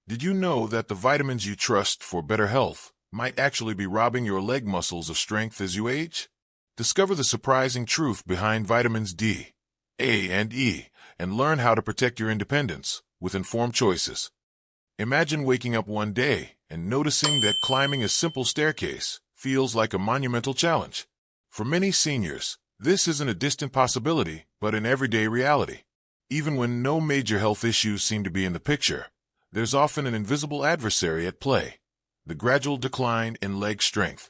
Did you know that the vitamins you trust for better health might actually be robbing your leg muscles of strength as you age? Discover the surprising truth behind vitamins D, A, and E, and learn how to protect your independence with informed choices. Imagine waking up one day and noticing that climbing a simple staircase feels like a monumental challenge. For many seniors, this isn't a distant possibility, but an everyday reality. Even when no major health issues seem to be in the picture, there's often an invisible adversary at play: the gradual decline in leg strength.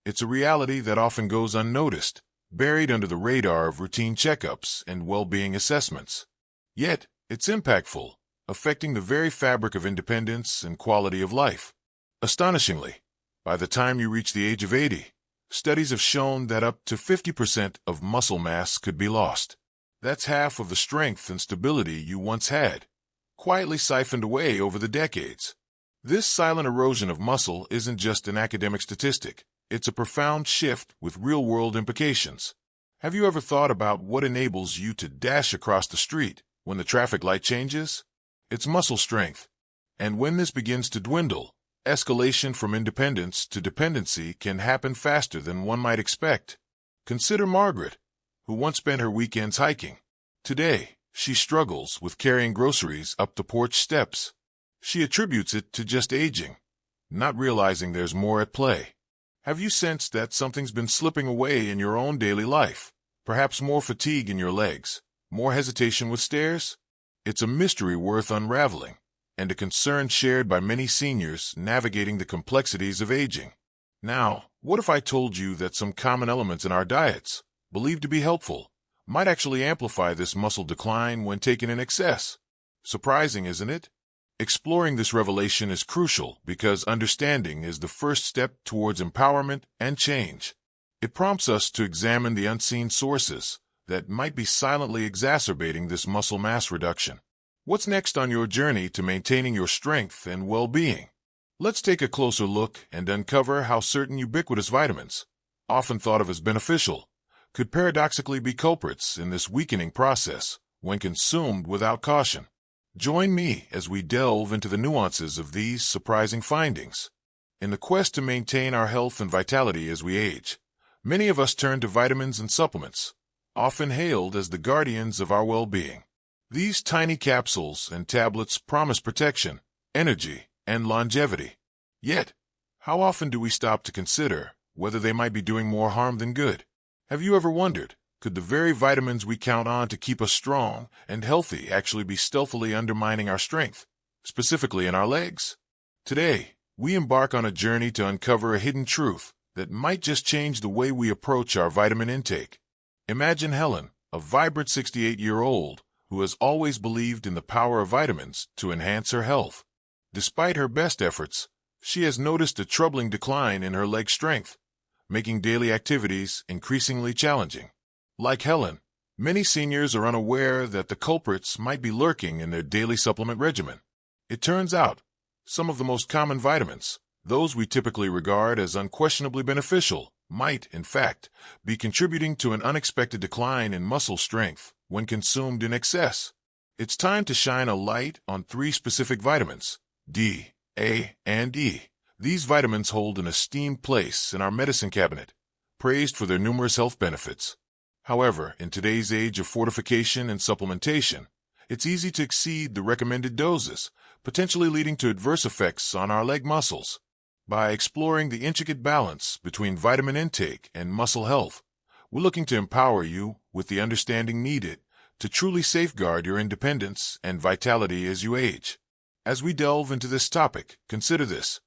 It's a reality that often goes unnoticed, buried under the radar of routine checkups and well-being assessments. Yet, it's impactful, affecting the very fabric of independence and quality of life. Astonishingly, by the time you reach the age of 80, studies have shown that up to 50% of muscle mass could be lost. That's half of the strength and stability you once had, quietly siphoned away over the decades. This silent erosion of muscle isn't just an academic statistic. It's a profound shift with real-world implications. Have you ever thought about what enables you to dash across the street when the traffic light changes? It's muscle strength. And when this begins to dwindle, escalation from independence to dependency can happen faster than one might expect. Consider Margaret, who once spent her weekends hiking. Today, she struggles with carrying groceries up the porch steps. She attributes it to just aging, not realizing there's more at play. Have you sensed that something's been slipping away in your own daily life? Perhaps more fatigue in your legs, more hesitation with stairs? It's a mystery worth unraveling, and a concern shared by many seniors navigating the complexities of aging. Now, what if I told you that some common elements in our diets, believed to be helpful, might actually amplify this muscle decline when taken in excess? Surprising, isn't it? Exploring this revelation is crucial because understanding is the first step towards empowerment and change. It prompts us to examine the unseen sources that might be silently exacerbating this muscle mass reduction. What's next on your journey to maintaining your strength and well-being? Let's take a closer look and uncover how certain ubiquitous vitamins, often thought of as beneficial, could paradoxically be culprits in this weakening process when consumed without caution. Join me as we delve into the nuances of these surprising findings. In the quest to maintain our health and vitality as we age, many of us turn to vitamins and supplements, often hailed as the guardians of our well-being. These tiny capsules and tablets promise protection, energy, and longevity. Yet, how often do we stop to consider whether they might be doing more harm than good? Have you ever wondered, could the very vitamins we count on to keep us strong and healthy actually be stealthily undermining our strength, specifically in our legs? Today, we embark on a journey to uncover a hidden truth that might just change the way we approach our vitamin intake. Imagine Helen, a vibrant 68-year-old who has always believed in the power of vitamins to enhance her health. Despite her best efforts, she has noticed a troubling decline in her leg strength, making daily activities increasingly challenging. Like Helen, many seniors are unaware that the culprits might be lurking in their daily supplement regimen. It turns out, some of the most common vitamins, those we typically regard as unquestionably beneficial, might, in fact, be contributing to an unexpected decline in muscle strength when consumed in excess. It's time to shine a light on 3 specific vitamins: D, A, and E. These vitamins hold an esteemed place in our medicine cabinet, praised for their numerous health benefits. However, in today's age of fortification and supplementation, it's easy to exceed the recommended doses, potentially leading to adverse effects on our leg muscles. By exploring the intricate balance between vitamin intake and muscle health, we're looking to empower you with the understanding needed to truly safeguard your independence and vitality as you age. As we delve into this topic, consider this.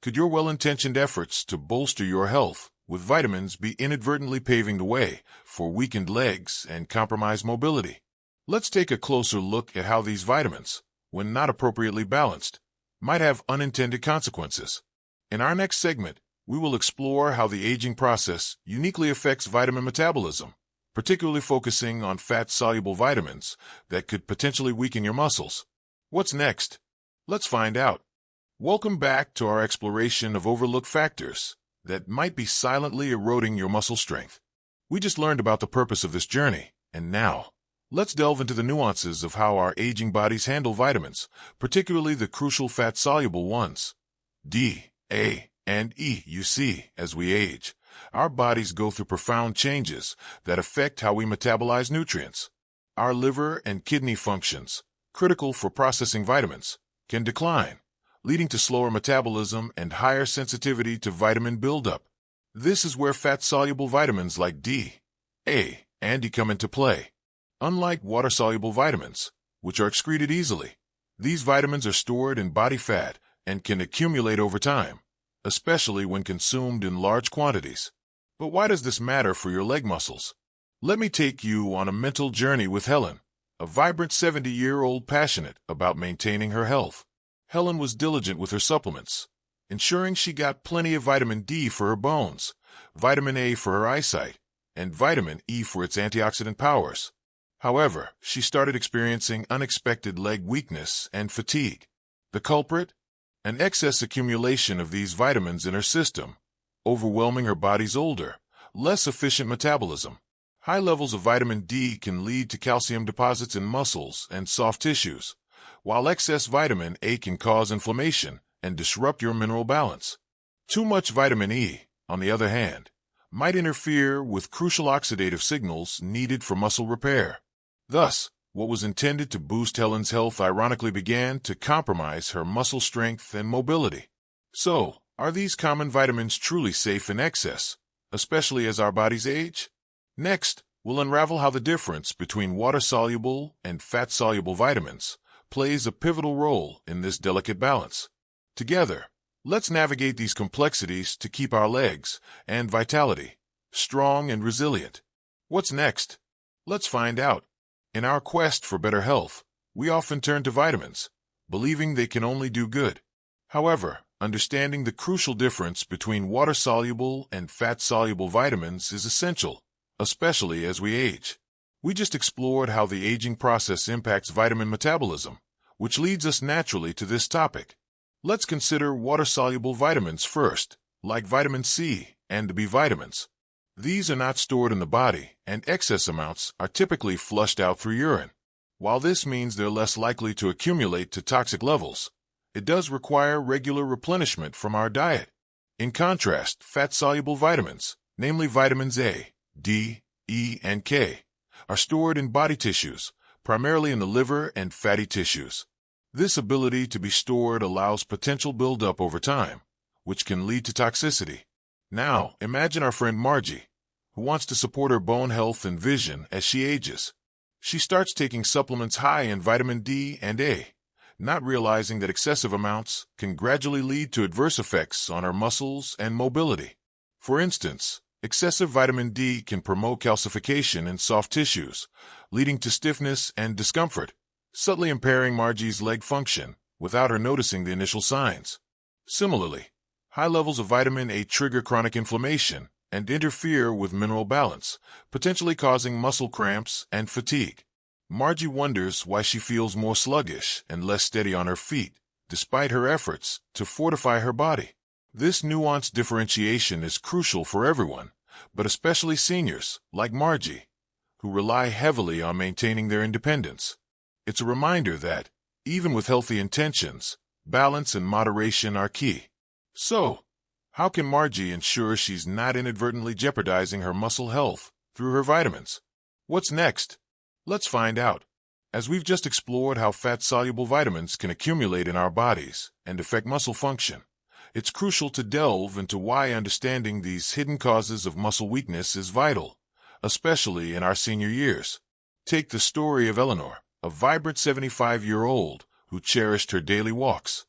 Could your well-intentioned efforts to bolster your health with vitamins be inadvertently paving the way for weakened legs and compromised mobility? Let's take a closer look at how these vitamins, when not appropriately balanced, might have unintended consequences. In our next segment, we will explore how the aging process uniquely affects vitamin metabolism, particularly focusing on fat-soluble vitamins that could potentially weaken your muscles. What's next? Let's find out. Welcome back to our exploration of overlooked factors that might be silently eroding your muscle strength. We just learned about the purpose of this journey, and now, Let's delve into the nuances of how our aging bodies handle vitamins, particularly the crucial fat-soluble ones. D, A, and E. You see, as we age, our bodies go through profound changes that affect how we metabolize nutrients. Our liver and kidney functions, critical for processing vitamins, can decline, leading to slower metabolism and higher sensitivity to vitamin buildup. This is where fat-soluble vitamins like D, A, and E come into play. Unlike water-soluble vitamins, which are excreted easily, these vitamins are stored in body fat and can accumulate over time, especially when consumed in large quantities. But why does this matter for your leg muscles? Let me take you on a mental journey with Helen, a vibrant 70-year-old passionate about maintaining her health. Helen was diligent with her supplements, ensuring she got plenty of vitamin D for her bones, vitamin A for her eyesight, and vitamin E for its antioxidant powers. However, she started experiencing unexpected leg weakness and fatigue. The culprit? An excess accumulation of these vitamins in her system, overwhelming her body's older, less efficient metabolism. High levels of vitamin D can lead to calcium deposits in muscles and soft tissues, while excess vitamin A can cause inflammation and disrupt your mineral balance. Too much vitamin E, on the other hand, might interfere with crucial oxidative signals needed for muscle repair. Thus, what was intended to boost Helen's health ironically began to compromise her muscle strength and mobility. So, are these common vitamins truly safe in excess, especially as our bodies age? Next, we'll unravel how the difference between water-soluble and fat-soluble vitamins plays a pivotal role in this delicate balance. Together, let's navigate these complexities to keep our legs and vitality strong and resilient. What's next? Let's find out. In our quest for better health, we often turn to vitamins, believing they can only do good. However, understanding the crucial difference between water-soluble and fat-soluble vitamins is essential, especially as we age. We just explored how the aging process impacts vitamin metabolism, which leads us naturally to this topic. Let's consider water-soluble vitamins first, like vitamin C and B vitamins. These are not stored in the body, and excess amounts are typically flushed out through urine. While this means they're less likely to accumulate to toxic levels, it does require regular replenishment from our diet. In contrast, fat-soluble vitamins, namely vitamins A, D, E, and K, are stored in body tissues, primarily in the liver and fatty tissues. This ability to be stored allows potential buildup over time, which can lead to toxicity. Now, imagine our friend Margie, who wants to support her bone health and vision as she ages. She starts taking supplements high in vitamin D and A, not realizing that excessive amounts can gradually lead to adverse effects on her muscles and mobility. For instance, excessive vitamin D can promote calcification in soft tissues, leading to stiffness and discomfort, subtly impairing Margie's leg function without her noticing the initial signs. Similarly, high levels of vitamin A trigger chronic inflammation and interfere with mineral balance, potentially causing muscle cramps and fatigue. Margie wonders why she feels more sluggish and less steady on her feet, despite her efforts to fortify her body. This nuanced differentiation is crucial for everyone, but especially seniors, like Margie, who rely heavily on maintaining their independence. It's a reminder that, even with healthy intentions, balance and moderation are key. So, how can Margie ensure she's not inadvertently jeopardizing her muscle health through her vitamins? What's next? Let's find out. As we've just explored how fat-soluble vitamins can accumulate in our bodies and affect muscle function, it's crucial to delve into why understanding these hidden causes of muscle weakness is vital, especially in our senior years. Take the story of Eleanor, a vibrant 75-year-old who cherished her daily walks.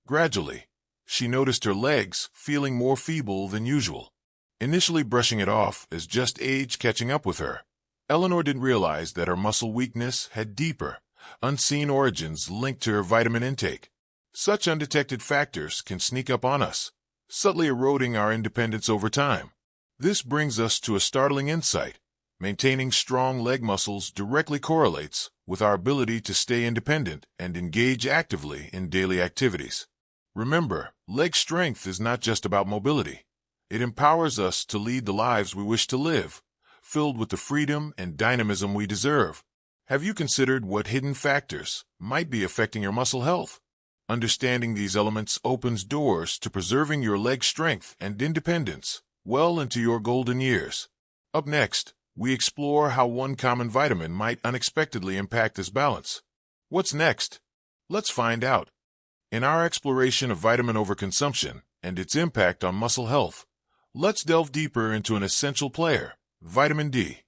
Gradually, she noticed her legs feeling more feeble than usual. Initially brushing it off as just age catching up with her, Eleanor didn't realize that her muscle weakness had deeper, unseen origins linked to her vitamin intake. Such undetected factors can sneak up on us, subtly eroding our independence over time. This brings us to a startling insight. Maintaining strong leg muscles directly correlates with our ability to stay independent and engage actively in daily activities. Remember, leg strength is not just about mobility. It empowers us to lead the lives we wish to live, filled with the freedom and dynamism we deserve. Have you considered what hidden factors might be affecting your muscle health? Understanding these elements opens doors to preserving your leg strength and independence well into your golden years. Up next, we explore how one common vitamin might unexpectedly impact this balance. What's next? Let's find out. In our exploration of vitamin overconsumption and its impact on muscle health, let's delve deeper into an essential player, vitamin D.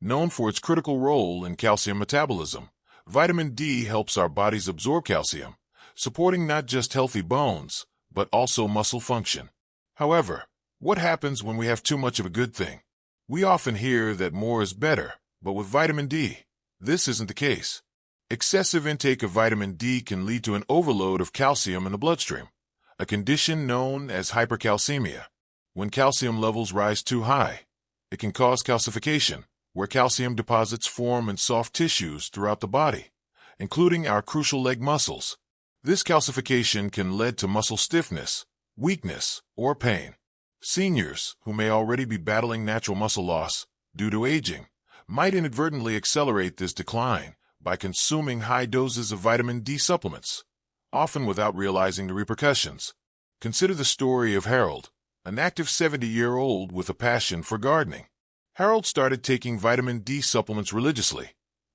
Known for its critical role in calcium metabolism, vitamin D helps our bodies absorb calcium, supporting not just healthy bones, but also muscle function. However, what happens when we have too much of a good thing? We often hear that more is better, but with vitamin D, this isn't the case. Excessive intake of vitamin D can lead to an overload of calcium in the bloodstream, a condition known as hypercalcemia. When calcium levels rise too high, it can cause calcification, where calcium deposits form in soft tissues throughout the body, including our crucial leg muscles. This calcification can lead to muscle stiffness, weakness, or pain. Seniors, who may already be battling natural muscle loss due to aging, might inadvertently accelerate this decline by consuming high doses of vitamin D supplements, often without realizing the repercussions. Consider the story of Harold, an active 70-year-old with a passion for gardening. Harold started taking vitamin D supplements religiously,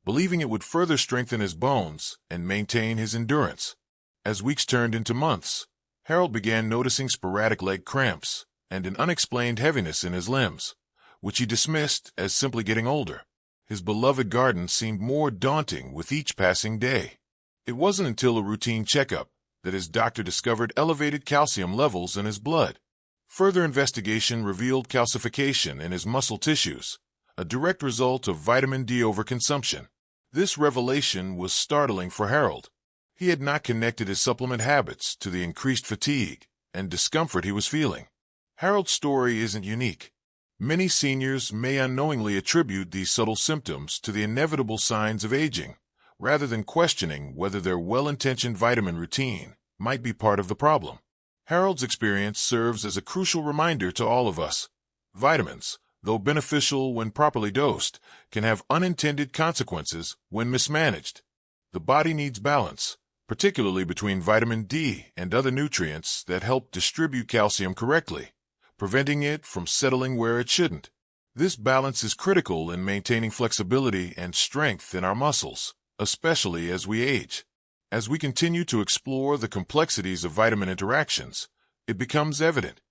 believing it would further strengthen his bones and maintain his endurance. As weeks turned into months, Harold began noticing sporadic leg cramps and an unexplained heaviness in his limbs, which he dismissed as simply getting older. His beloved garden seemed more daunting with each passing day. It wasn't until a routine checkup that his doctor discovered elevated calcium levels in his blood. Further investigation revealed calcification in his muscle tissues, a direct result of vitamin D overconsumption. This revelation was startling for Harold. He had not connected his supplement habits to the increased fatigue and discomfort he was feeling. Harold's story isn't unique. Many seniors may unknowingly attribute these subtle symptoms to the inevitable signs of aging, rather than questioning whether their well-intentioned vitamin routine might be part of the problem. Harold's experience serves as a crucial reminder to all of us. Vitamins, though beneficial when properly dosed, can have unintended consequences when mismanaged. The body needs balance, particularly between vitamin D and other nutrients that help distribute calcium correctly, preventing it from settling where it shouldn't. This balance is critical in maintaining flexibility and strength in our muscles, especially as we age. As we continue to explore the complexities of vitamin interactions, it becomes evident.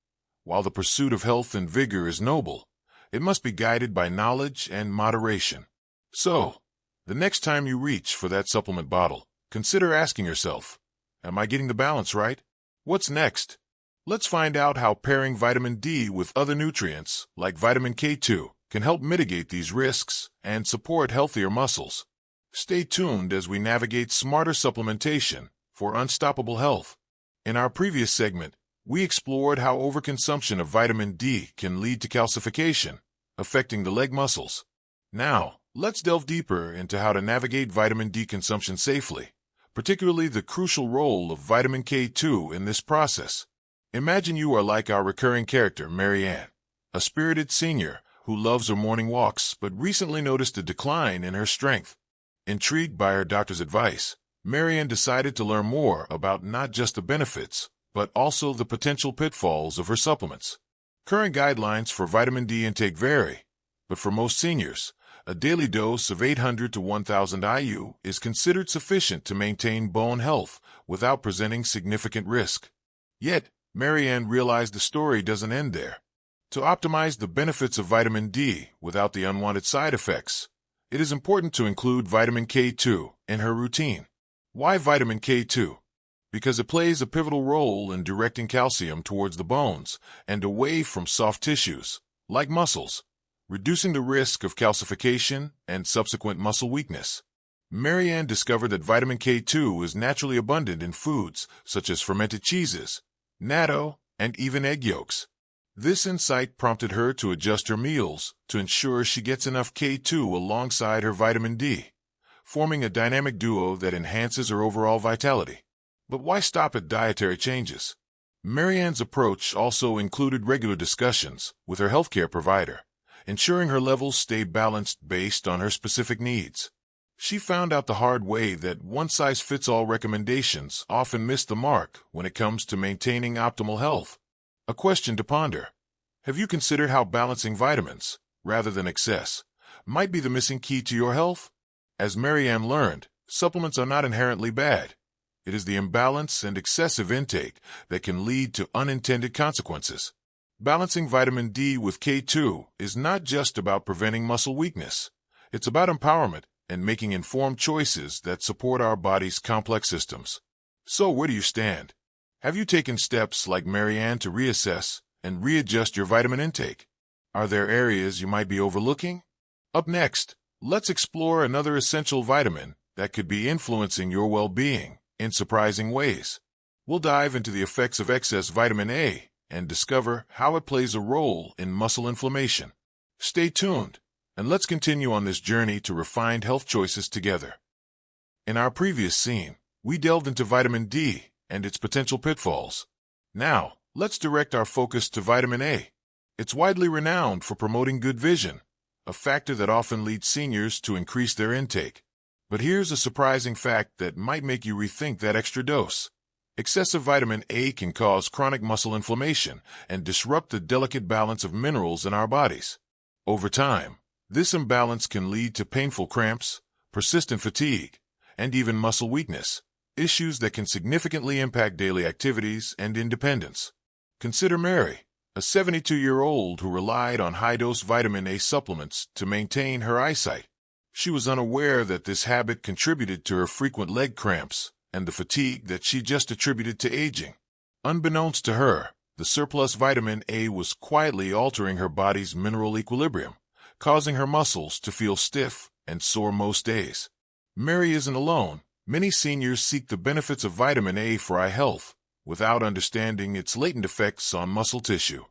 While the pursuit of health and vigor is noble, it must be guided by knowledge and moderation. So, the next time you reach for that supplement bottle, consider asking yourself, am I getting the balance right? What's next? Let's find out how pairing vitamin D with other nutrients, like vitamin K2, can help mitigate these risks and support healthier muscles. Stay tuned as we navigate smarter supplementation for unstoppable health. In our previous segment, we explored how overconsumption of vitamin D can lead to calcification, affecting the leg muscles. Now, let's delve deeper into how to navigate vitamin D consumption safely, particularly the crucial role of vitamin K2 in this process. Imagine you are like our recurring character, Marianne, a spirited senior who loves her morning walks but recently noticed a decline in her strength. Intrigued by her doctor's advice, Marianne decided to learn more about not just the benefits, but also the potential pitfalls of her supplements. Current guidelines for vitamin D intake vary, but for most seniors, a daily dose of 800 to 1,000 IU is considered sufficient to maintain bone health without presenting significant risk. Yet, Marianne realized the story doesn't end there. To optimize the benefits of vitamin D without the unwanted side effects, it is important to include vitamin K2 in her routine. Why vitamin K2? Because it plays a pivotal role in directing calcium towards the bones and away from soft tissues, like muscles, reducing the risk of calcification and subsequent muscle weakness. Marianne discovered that vitamin K2 is naturally abundant in foods such as fermented cheeses, natto, and even egg yolks. This insight prompted her to adjust her meals to ensure she gets enough K2 alongside her vitamin D, forming a dynamic duo that enhances her overall vitality. But why stop at dietary changes? Marianne's approach also included regular discussions with her healthcare provider, ensuring her levels stay balanced based on her specific needs. She found out the hard way that one-size-fits-all recommendations often miss the mark when it comes to maintaining optimal health. A question to ponder. Have you considered how balancing vitamins, rather than excess, might be the missing key to your health? As Marianne learned, supplements are not inherently bad. It is the imbalance and excessive intake that can lead to unintended consequences. Balancing vitamin D with K2 is not just about preventing muscle weakness. It's about empowerment and making informed choices that support our body's complex systems. So where do you stand? Have you taken steps like Marianne to reassess and readjust your vitamin intake? Are there areas you might be overlooking? Up next, let's explore another essential vitamin that could be influencing your well-being in surprising ways. We'll dive into the effects of excess vitamin A and discover how it plays a role in muscle inflammation. Stay tuned, and let's continue on this journey to refined health choices together. In our previous scene, we delved into vitamin D and its potential pitfalls. Now, let's direct our focus to vitamin A. It's widely renowned for promoting good vision, a factor that often leads seniors to increase their intake. But here's a surprising fact that might make you rethink that extra dose. Excessive vitamin A can cause chronic muscle inflammation and disrupt the delicate balance of minerals in our bodies. Over time, this imbalance can lead to painful cramps, persistent fatigue, and even muscle weakness, issues that can significantly impact daily activities and independence. Consider Mary, a 72-year-old who relied on high-dose vitamin A supplements to maintain her eyesight. She was unaware that this habit contributed to her frequent leg cramps and the fatigue that she just attributed to aging. Unbeknownst to her, the surplus vitamin A was quietly altering her body's mineral equilibrium, causing her muscles to feel stiff and sore most days. Mary isn't alone. Many seniors seek the benefits of vitamin A for eye health without understanding its latent effects on muscle tissue.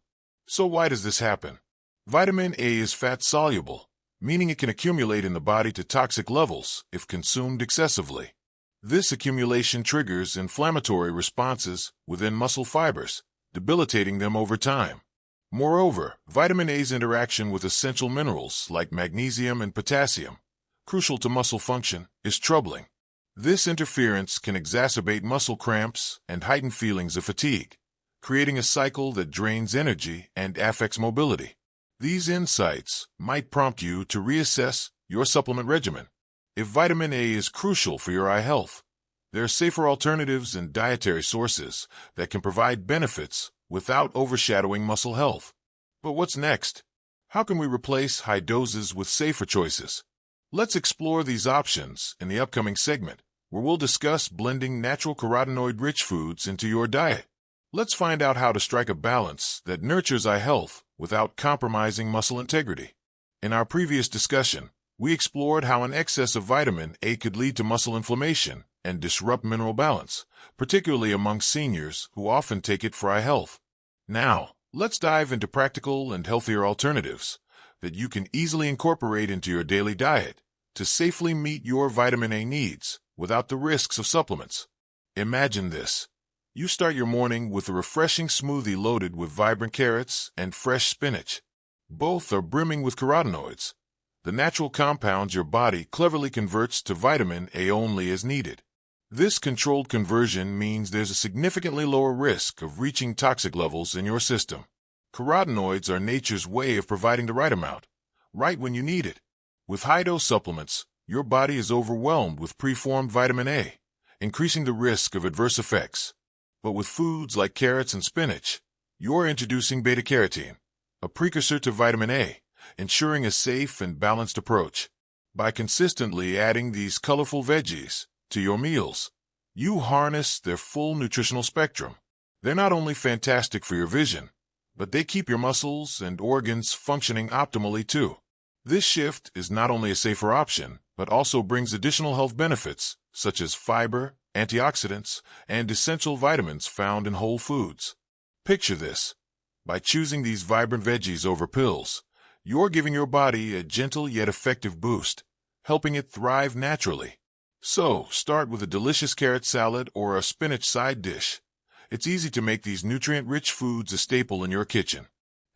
So why does this happen? Vitamin A is fat-soluble, meaning it can accumulate in the body to toxic levels if consumed excessively. This accumulation triggers inflammatory responses within muscle fibers, debilitating them over time. Moreover, vitamin A's interaction with essential minerals like magnesium and potassium, crucial to muscle function, is troubling. This interference can exacerbate muscle cramps and heighten feelings of fatigue, creating a cycle that drains energy and affects mobility. These insights might prompt you to reassess your supplement regimen. If vitamin A is crucial for your eye health, there are safer alternatives and dietary sources that can provide benefits without overshadowing muscle health. But what's next? How can we replace high doses with safer choices? Let's explore these options in the upcoming segment, where we'll discuss blending natural carotenoid-rich foods into your diet. Let's find out how to strike a balance that nurtures eye health without compromising muscle integrity. In our previous discussion, we explored how an excess of vitamin A could lead to muscle inflammation and disrupt mineral balance, particularly among seniors who often take it for eye health. Now, let's dive into practical and healthier alternatives that you can easily incorporate into your daily diet to safely meet your vitamin A needs without the risks of supplements. Imagine this. You start your morning with a refreshing smoothie loaded with vibrant carrots and fresh spinach. Both are brimming with carotenoids, the natural compounds your body cleverly converts to vitamin A only as needed. This controlled conversion means there's a significantly lower risk of reaching toxic levels in your system. Carotenoids are nature's way of providing the right amount, right when you need it. With high-dose supplements, your body is overwhelmed with preformed vitamin A, increasing the risk of adverse effects. But with foods like carrots and spinach, you're introducing beta-carotene, a precursor to vitamin A, ensuring a safe and balanced approach. By consistently adding these colorful veggies to your meals, you harness their full nutritional spectrum. They're not only fantastic for your vision, but they keep your muscles and organs functioning optimally too. This shift is not only a safer option, but also brings additional health benefits, such as fiber, antioxidants, and essential vitamins found in whole foods. Picture this. By choosing these vibrant veggies over pills, you're giving your body a gentle yet effective boost, helping it thrive naturally. So, start with a delicious carrot salad or a spinach side dish. It's easy to make these nutrient-rich foods a staple in your kitchen.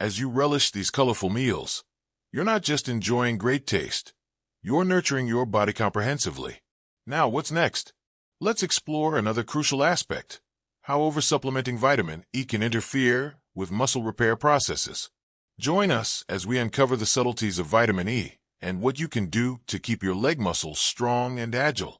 As you relish these colorful meals, you're not just enjoying great taste, You're nurturing your body comprehensively. Now, what's next? Let's explore another crucial aspect: how oversupplementing vitamin E can interfere with muscle repair processes. Join us as we uncover the subtleties of vitamin E and what you can do to keep your leg muscles strong and agile.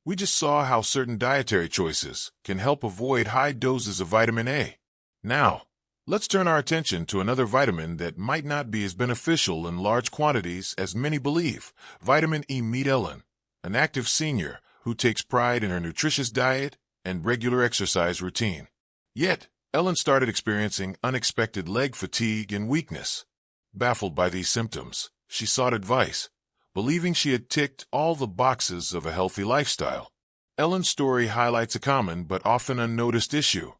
We just saw how certain dietary choices can help avoid high doses of vitamin A. Now, let's turn our attention to another vitamin that might not be as beneficial in large quantities as many believe: vitamin E. Meet Ellen, an active senior who takes pride in her nutritious diet and regular exercise routine. Yet, Ellen started experiencing unexpected leg fatigue and weakness. Baffled by these symptoms, she sought advice, believing she had ticked all the boxes of a healthy lifestyle. Ellen's story highlights a common but often unnoticed issue: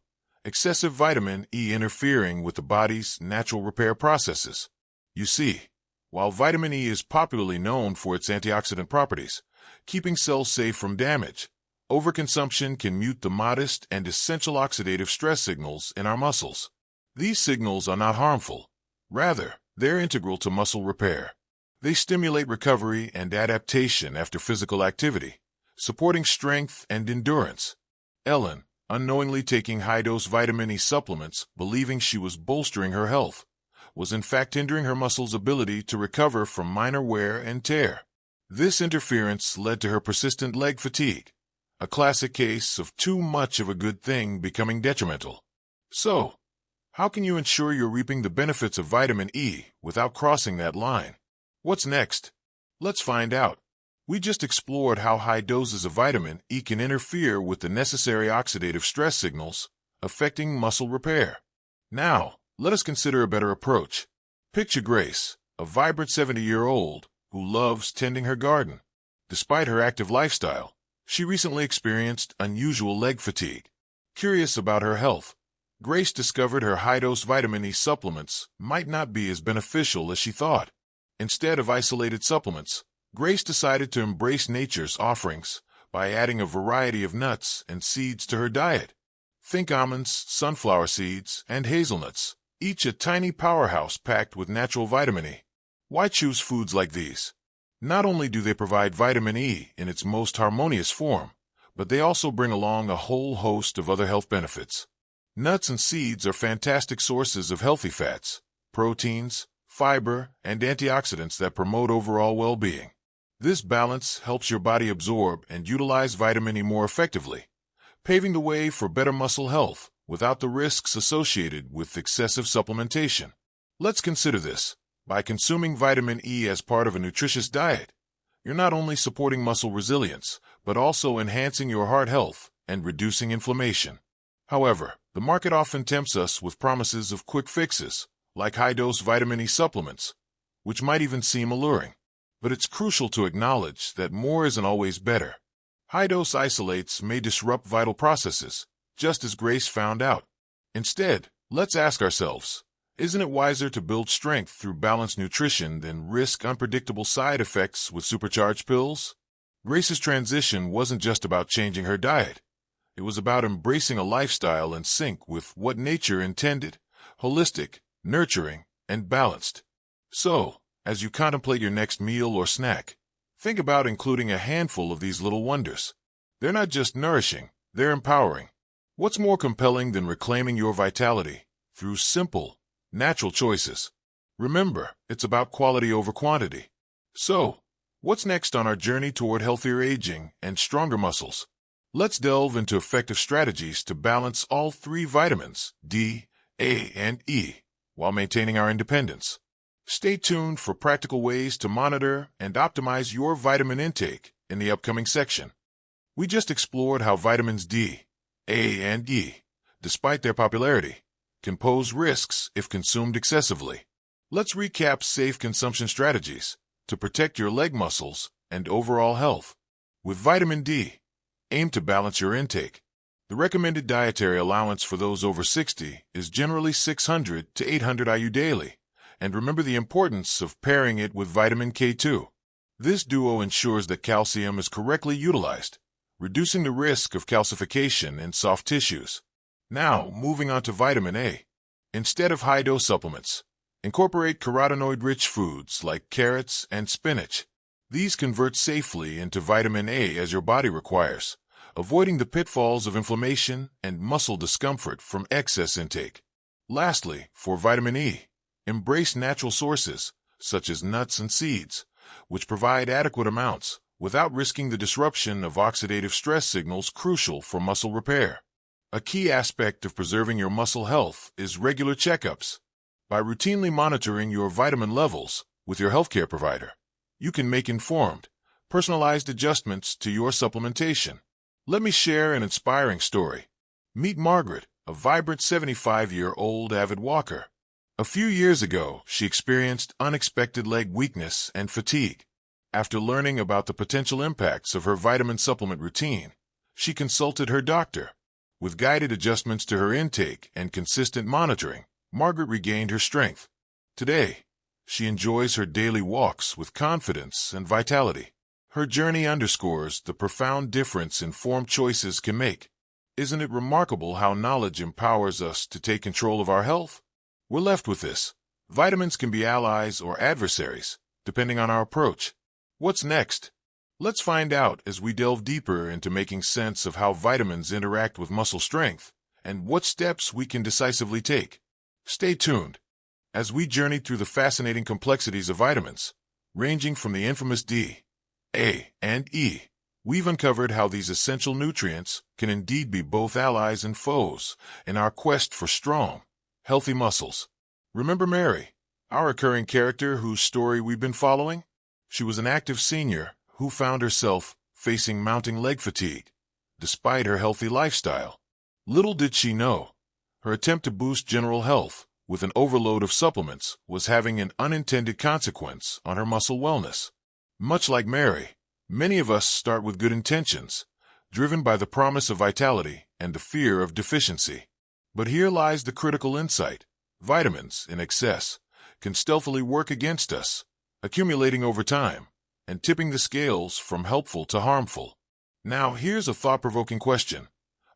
excessive vitamin E interfering with the body's natural repair processes. You see, while vitamin E is popularly known for its antioxidant properties, keeping cells safe from damage, overconsumption can mute the modest and essential oxidative stress signals in our muscles. These signals are not harmful. Rather, they're integral to muscle repair. They stimulate recovery and adaptation after physical activity, supporting strength and endurance. Ellen, unknowingly taking high-dose vitamin E supplements, believing she was bolstering her health, was in fact hindering her muscles' ability to recover from minor wear and tear. This interference led to her persistent leg fatigue, a classic case of too much of a good thing becoming detrimental. So, how can you ensure you're reaping the benefits of vitamin E without crossing that line? What's next? Let's find out. We just explored how high doses of vitamin E can interfere with the necessary oxidative stress signals, affecting muscle repair. Now, let us consider a better approach. Picture Grace, a vibrant 70-year-old who loves tending her garden. Despite her active lifestyle, she recently experienced unusual leg fatigue. Curious about her health, Grace discovered her high-dose vitamin E supplements might not be as beneficial as she thought. Instead of isolated supplements, Grace decided to embrace nature's offerings by adding a variety of nuts and seeds to her diet. Think almonds, sunflower seeds, and hazelnuts, each a tiny powerhouse packed with natural vitamin E. Why choose foods like these? Not only do they provide vitamin E in its most harmonious form, but they also bring along a whole host of other health benefits. Nuts and seeds are fantastic sources of healthy fats, proteins, fiber, and antioxidants that promote overall well-being. This balance helps your body absorb and utilize vitamin E more effectively, paving the way for better muscle health without the risks associated with excessive supplementation. Let's consider this. By consuming vitamin E as part of a nutritious diet, you're not only supporting muscle resilience, but also enhancing your heart health and reducing inflammation. However, the market often tempts us with promises of quick fixes, like high-dose vitamin E supplements, which might even seem alluring. But it's crucial to acknowledge that more isn't always better. High-dose isolates may disrupt vital processes, just as Grace found out. Instead, let's ask ourselves, isn't it wiser to build strength through balanced nutrition than risk unpredictable side effects with supercharged pills? Grace's transition wasn't just about changing her diet. It was about embracing a lifestyle in sync with what nature intended: holistic, nurturing, and balanced. So, as you contemplate your next meal or snack, think about including a handful of these little wonders. They're not just nourishing, they're empowering. What's more compelling than reclaiming your vitality through simple, natural choices? Remember, it's about quality over quantity. So, what's next on our journey toward healthier aging and stronger muscles? Let's delve into effective strategies to balance all three vitamins, D, A, and E, while maintaining our independence. Stay tuned for practical ways to monitor and optimize your vitamin intake in the upcoming section. We just explored how vitamins D, A, and E, despite their popularity, can pose risks if consumed excessively. Let's recap safe consumption strategies to protect your leg muscles and overall health. With vitamin D, aim to balance your intake. The recommended dietary allowance for those over 60 is generally 600 to 800 IU daily, and remember the importance of pairing it with vitamin K2. This duo ensures that calcium is correctly utilized, reducing the risk of calcification in soft tissues. Now, moving on to vitamin A. Instead of high-dose supplements, incorporate carotenoid-rich foods like carrots and spinach. These convert safely into vitamin A as your body requires, avoiding the pitfalls of inflammation and muscle discomfort from excess intake. Lastly, for vitamin E, embrace natural sources, such as nuts and seeds, which provide adequate amounts without risking the disruption of oxidative stress signals crucial for muscle repair. A key aspect of preserving your muscle health is regular checkups. By routinely monitoring your vitamin levels with your healthcare provider, you can make informed, personalized adjustments to your supplementation. Let me share an inspiring story. Meet Margaret, a vibrant 75-year-old avid walker. A few years ago, she experienced unexpected leg weakness and fatigue. After learning about the potential impacts of her vitamin supplement routine, she consulted her doctor. With guided adjustments to her intake and consistent monitoring, Margaret regained her strength. Today, she enjoys her daily walks with confidence and vitality. Her journey underscores the profound difference informed choices can make. Isn't it remarkable how knowledge empowers us to take control of our health? We're left with this. Vitamins can be allies or adversaries, depending on our approach. What's next? Let's find out as we delve deeper into making sense of how vitamins interact with muscle strength and what steps we can decisively take. Stay tuned as we journey through the fascinating complexities of vitamins, ranging from the infamous D, A, and E. We've uncovered how these essential nutrients can indeed be both allies and foes in our quest for strong, healthy muscles. Remember Mary, our recurring character whose story we've been following? She was an active senior who found herself facing mounting leg fatigue, despite her healthy lifestyle. Little did she know, her attempt to boost general health with an overload of supplements was having an unintended consequence on her muscle wellness. Much like Mary, many of us start with good intentions, driven by the promise of vitality and the fear of deficiency. But here lies the critical insight. Vitamins, in excess, can stealthily work against us, accumulating over time, and tipping the scales from helpful to harmful. Now, here's a thought-provoking question.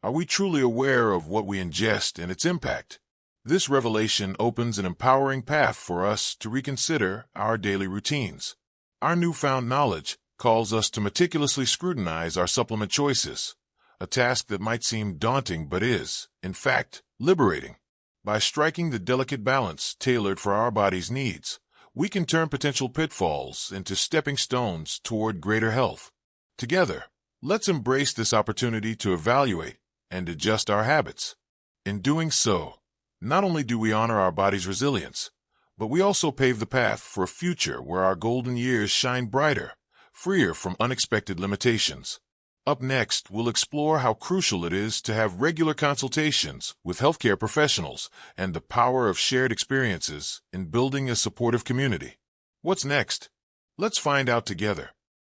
Are we truly aware of what we ingest and its impact? This revelation opens an empowering path for us to reconsider our daily routines. Our newfound knowledge calls us to meticulously scrutinize our supplement choices, a task that might seem daunting but is, in fact, liberating. By striking the delicate balance tailored for our body's needs, we can turn potential pitfalls into stepping stones toward greater health. Together, let's embrace this opportunity to evaluate and adjust our habits. In doing so, not only do we honor our body's resilience, but we also pave the path for a future where our golden years shine brighter, freer from unexpected limitations. Up next, we'll explore how crucial it is to have regular consultations with healthcare professionals and the power of shared experiences in building a supportive community. What's next? Let's find out together.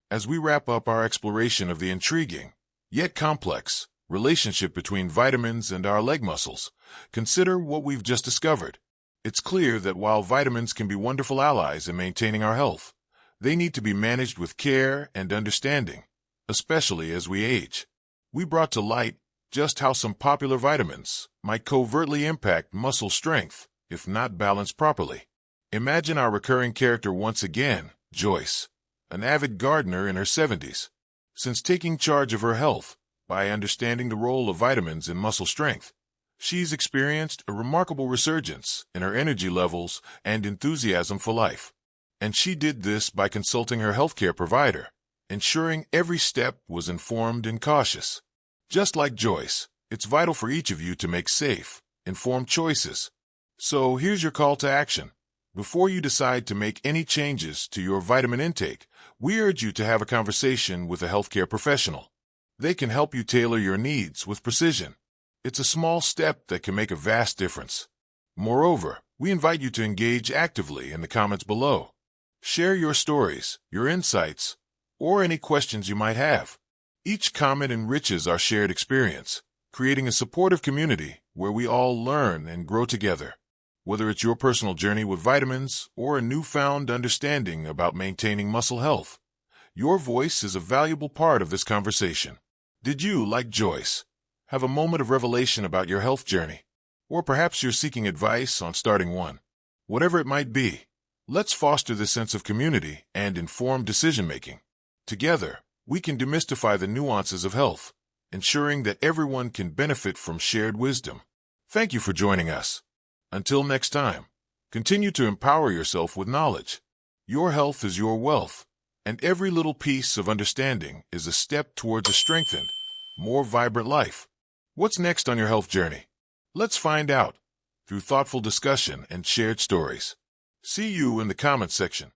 As we wrap up our exploration of the intriguing, yet complex, relationship between vitamins and our leg muscles, consider what we've just discovered. It's clear that while vitamins can be wonderful allies in maintaining our health, they need to be managed with care and understanding, especially as we age. We brought to light just how some popular vitamins might covertly impact muscle strength if not balanced properly. Imagine our recurring character once again, Joyce, an avid gardener in her 70s. Since taking charge of her health by understanding the role of vitamins in muscle strength, she's experienced a remarkable resurgence in her energy levels and enthusiasm for life. And she did this by consulting her healthcare provider, ensuring every step was informed and cautious. Just like Joyce, it's vital for each of you to make safe, informed choices. So here's your call to action. Before you decide to make any changes to your vitamin intake, we urge you to have a conversation with a healthcare professional. They can help you tailor your needs with precision. It's a small step that can make a vast difference. Moreover, we invite you to engage actively in the comments below. Share your stories, your insights, or any questions you might have. Each comment enriches our shared experience, creating a supportive community where we all learn and grow together. Whether it's your personal journey with vitamins or a newfound understanding about maintaining muscle health, your voice is a valuable part of this conversation. Did you, like Joyce, have a moment of revelation about your health journey? Or perhaps you're seeking advice on starting one. Whatever it might be, Let's foster this sense of community and informed decision-making. Together, we can demystify the nuances of health, ensuring that everyone can benefit from shared wisdom. Thank you for joining us. Until next time, continue to empower yourself with knowledge. Your health is your wealth, and every little piece of understanding is a step towards a strengthened, more vibrant life. What's next on your health journey? Let's find out through thoughtful discussion and shared stories. See you in the comments section.